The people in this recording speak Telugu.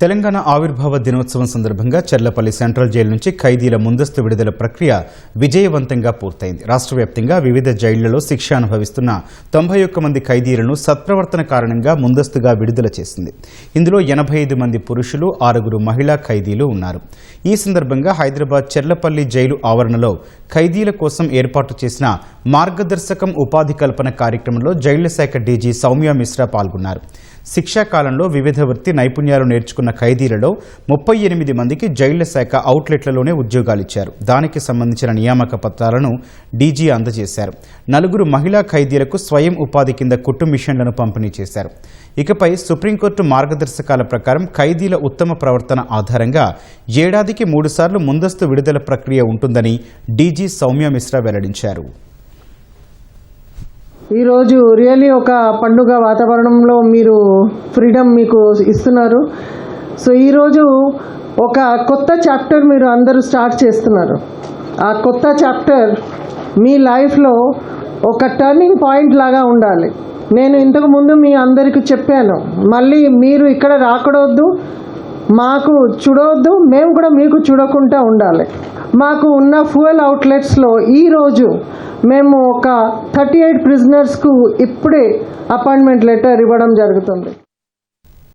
తెలంగాణ ఆవిర్భావ దినోత్సవం సందర్భంగా చర్లపల్లి సెంట్రల్ జైలు నుంచి ఖైదీల ముందస్తు విడుదల ప్రక్రియ విజయవంతంగా పూర్తయింది. రాష్ట్ర వ్యాప్తంగా వివిధ జైళ్లలో శిక్ష అనుభవిస్తున్న 91 మంది ఖైదీలను సత్ప్రవర్తన కారణంగా ముందస్తుగా విడుదల చేసింది. ఇందులో 85 మంది పురుషులు, 6 మహిళా ఖైదీలు ఉన్నారు. ఈ సందర్భంగా హైదరాబాద్ చర్లపల్లి జైలు ఆవరణలో ఖైదీల కోసం ఏర్పాటు చేసిన మార్గదర్శకం ఉపాధి కల్పన కార్యక్రమంలో జైళ్ల శాఖ డీజీ సౌమ్య మిశ్రా పాల్గొన్నారు. శిక్షా కాలంలో వివిధ వృత్తి నైపుణ్యాలు నేర్చుకున్న ఖైదీలలో 38 మందికి జైళ్ల శాఖ అవుట్లెట్లలోనే ఉద్యోగాలిచ్చారు. దానికి సంబంధించిన నియామక పత్రాలను డీజీ అందజేశారు. 4 మహిళా ఖైదీలకు స్వయం ఉపాధి కింద కుట్టు మిషన్లను పంపిణీ చేశారు. ఇకపై సుప్రీంకోర్టు మార్గదర్శకాల ప్రకారం ఖైదీల ఉత్తమ ప్రవర్తన ఆధారంగా ఏడాదికి 3 సార్లు ముందస్తు విడుదల ప్రక్రియ ఉంటుందని డీజీ సౌమ్య మిశ్రా వెల్లడించారు. ఈరోజు రియల్లీ ఒక పండుగ వాతావరణంలో మీరు ఫ్రీడమ్ మీకు ఇస్తున్నారు. సో ఈరోజు ఒక కొత్త చాప్టర్ మీరు అందరూ స్టార్ట్ చేస్తున్నారు. ఆ కొత్త చాప్టర్ మీ లైఫ్లో ఒక టర్నింగ్ పాయింట్ లాగా ఉండాలి. నేను ఇంతకుముందు మీ అందరికీ చెప్పాను, మళ్ళీ మీరు ఇక్కడ రాకూడదు, మాకు చూడవద్దు, మేము కూడా మీకు చూడకుండా ఉండాలి. మాకు ఉన్న ఫ్యూయల్ అవుట్లెట్స్లో ఈరోజు మేము ఒక 38 ప్రిజనర్స్కు ఇప్పుడే అపాయింట్మెంట్ లెటర్ ఇవ్వడం జరుగుతుంది.